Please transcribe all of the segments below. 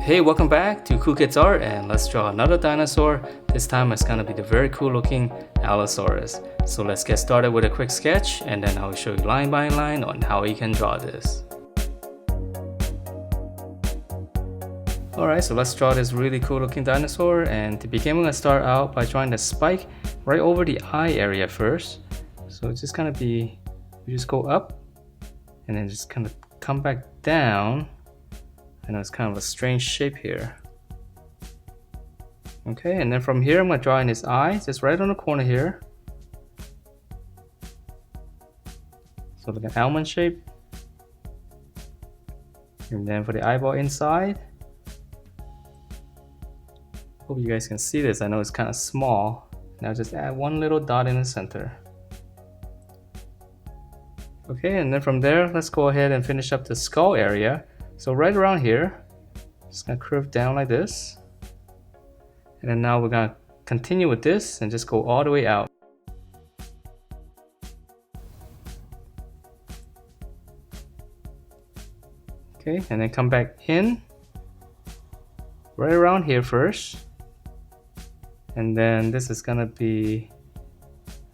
Hey, welcome back to Cool Kids Art, and let's draw another dinosaur. This time it's gonna be the very cool looking Allosaurus. So let's get started with a quick sketch, and then I'll show you line by line on how you can draw this. Alright, so let's draw this really cool looking dinosaur, and to begin we're gonna start out by drawing the spike right over the eye area first. So it's just gonna be, you just go up and then just kind of come back down. I know it's kind of a strange shape here. Okay, and then from here I'm going to draw in his eye, just right on the corner here. So like an almond shape. And then for the eyeball inside. Hope you guys can see this, I know it's kind of small. Now just add one little dot in the center. Okay, and then from there, let's go ahead and finish up the skull area. So right around here, just gonna curve down like this. And then now we're gonna continue with this and just go all the way out. Okay, and then come back in, right around here first. And then this is gonna be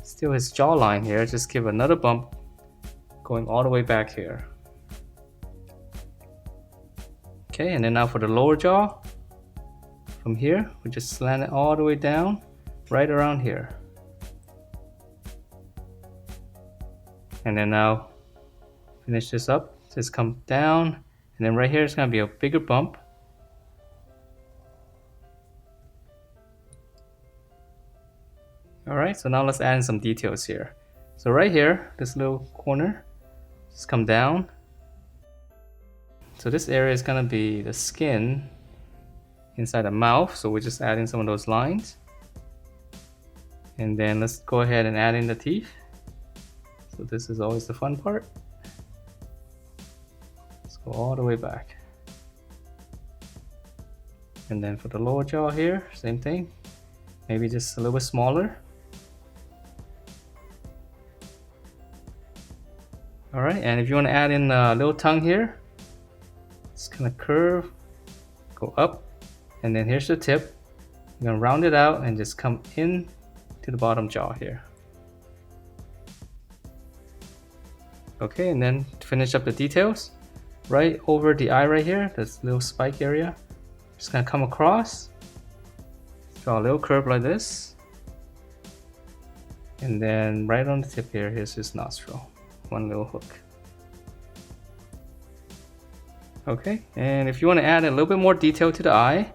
still his jawline here, just give another bump going all the way back here. Okay, and then now for the lower jaw, from here, we just slant it all the way down, right around here. And then now, finish this up, just come down, and then right here is gonna be a bigger bump. Alright, so now let's add in some details here. So right here, this little corner, just come down. So this area is gonna be the skin inside the mouth, so we're just adding some of those lines. And then let's go ahead and add in the teeth. So this is always the fun part. Let's go all the way back. And then for the lower jaw here, same thing. Maybe just a little bit smaller. Alright, and if you want to add in a little tongue here, just kind of curve, go up, and then here's the tip. I'm gonna round it out and just come in to the bottom jaw here. Okay, and then to finish up the details, right over the eye right here, this little spike area, just gonna come across, draw a little curve like this, and then right on the tip here, here's his nostril, one little hook. Okay, and if you want to add a little bit more detail to the eye,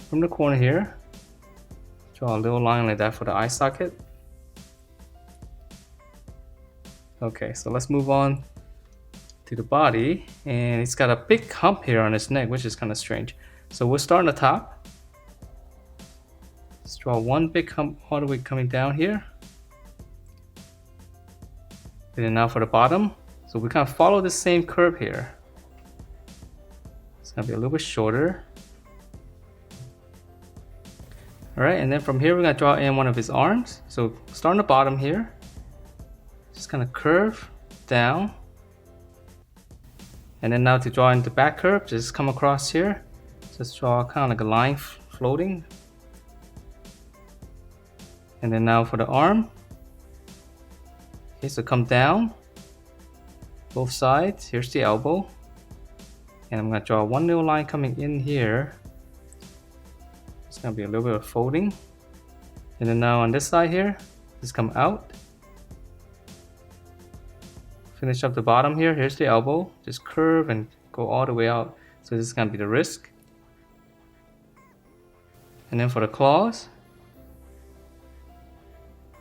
from the corner here, draw a little line like that for the eye socket. Okay, so let's move on to the body, and it's got a big hump here on his neck, which is kind of strange. So we'll start on the top. Let's draw one big hump all the way coming down here. And then now for the bottom, so we kind of follow the same curve here. It's gonna be a little bit shorter. Alright, and then from here we're gonna draw in one of his arms. So start on the bottom here. Just gonna curve down. And then now to draw in the back curve, just come across here. Just draw kind of like a line floating. And then now for the arm. Okay, so come down. Both sides, here's the elbow. And I'm going to draw one little line coming in here. It's going to be a little bit of folding. And then now on this side here, just come out. Finish up the bottom here. Here's the elbow. Just curve and go all the way out. So this is going to be the wrist. And then for the claws,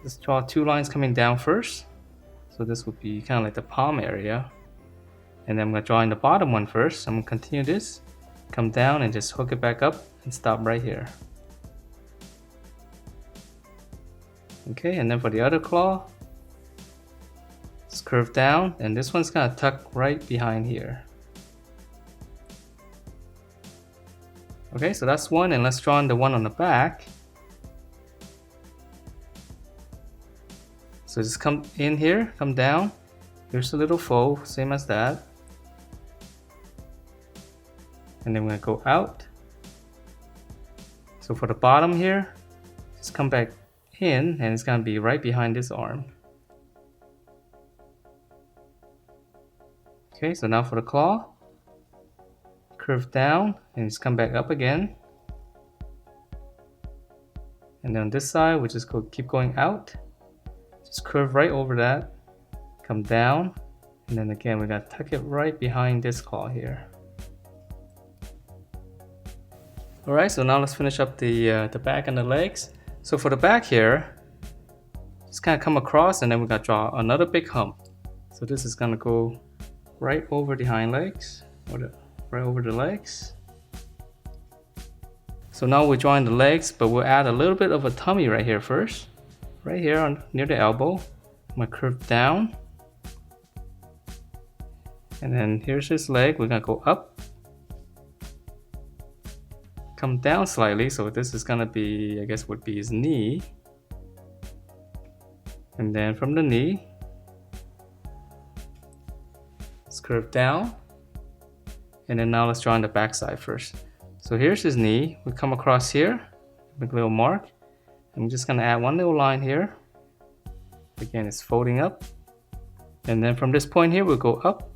just draw two lines coming down first. So this would be kind of like the palm area. And then I'm going to draw in the bottom one first. I'm going to continue this, come down and just hook it back up and stop right here. Okay, and then for the other claw, just curve down, and this one's going to tuck right behind here. Okay, so that's one, and let's draw in the one on the back. So just come in here, come down. Here's a little fold, same as that. And then we're going to go out So for the bottom here, just come back in and it's gonna be right behind this arm. Okay, so now for the claw, curve down and just come back up again. And then on this side, we just keep going out. Just curve right over that, come down, and then again we're gonna tuck it right behind this claw here. Alright, so now let's finish up the back and the legs. So for the back here, just kind of come across and then we're gonna draw another big hump. So this is gonna go right over the hind legs, or right over the legs. So now we're drawing the legs, but we'll add a little bit of a tummy right here first. Right here near the elbow. I'm gonna curve down. And then here's his leg, we're gonna go up. Come down slightly, so this is gonna be, I guess would be his knee. And then from the knee, let's curve down. And then now let's draw on the back side first. So here's his knee, we come across here, make a little mark. I'm just gonna add one little line here. Again, it's folding up. And then from this point here, we'll go up.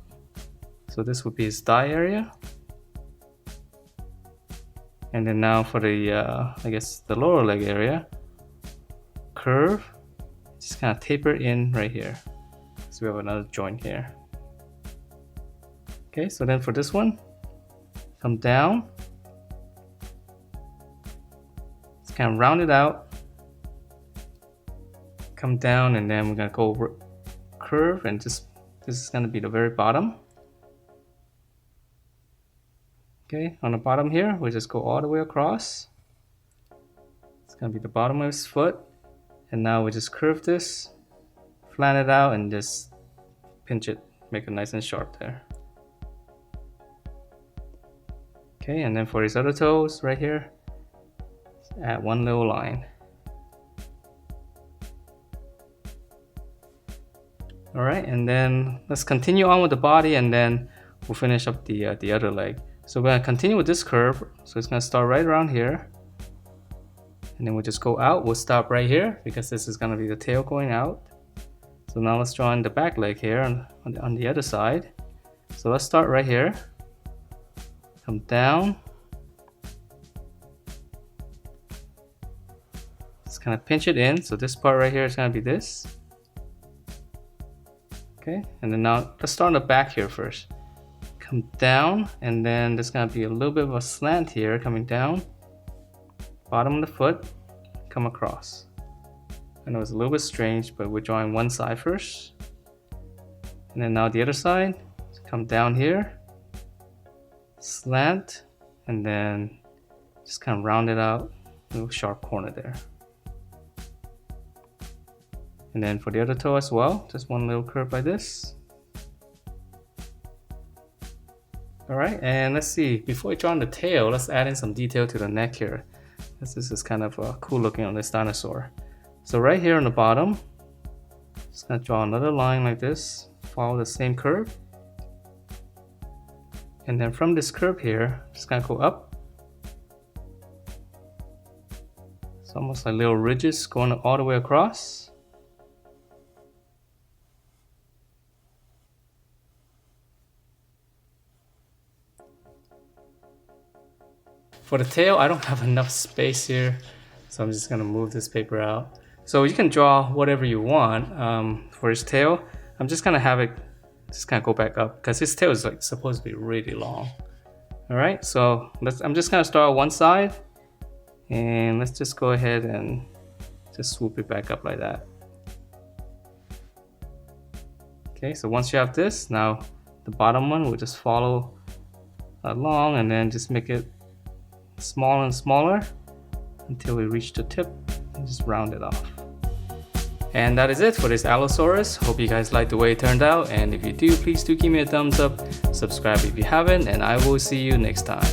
So this would be his thigh area. And then now for the, I guess the lower leg area, curve, just kind of taper in right here. So we have another joint here. Okay, so then for this one, come down. Just kind of round it out. Come down and then we're gonna go over, curve, and just, this is gonna be the very bottom. Okay, on the bottom here, we just go all the way across. It's gonna be the bottom of his foot. And now we just curve this, flatten it out, and just pinch it, make it nice and sharp there. Okay, and then for his other toes right here, add one little line. Alright, and then let's continue on with the body and then we'll finish up the other leg. So we're gonna continue with this curve. So it's gonna start right around here. And then we'll just go out. We'll stop right here because this is gonna be the tail going out. So now let's draw in the back leg here on the other side. So let's start right here. Come down. Just kind of pinch it in. So this part right here is gonna be this. Okay, and then now let's start on the back here first. Come down, and then there's gonna be a little bit of a slant here coming down. Bottom of the foot, come across. I know it's a little bit strange, but we're drawing one side first. And then now the other side, come down here, slant, and then just kind of round it out, a little sharp corner there. And then for the other toe as well, just one little curve like this. Alright, and let's see, before we draw on the tail, let's add in some detail to the neck here. This is kind of cool looking on this dinosaur. So right here on the bottom, just gonna draw another line like this, follow the same curve. And then from this curve here, just gonna go up. It's almost like little ridges going all the way across. For the tail, I don't have enough space here, so I'm just gonna move this paper out. So you can draw whatever you want. For his tail, I'm just gonna have it just kind of go back up because his tail is like supposed to be really long. All right, so I'm just gonna start on one side, and let's just go ahead and just swoop it back up like that. Okay, so once you have this, now the bottom one will just follow along and then just make it smaller and smaller until we reach the tip and just round it off. And that is it for this Allosaurus. Hope you guys liked the way it turned out, and if you do, please do give me a thumbs up, subscribe if you haven't, and I will see you next time.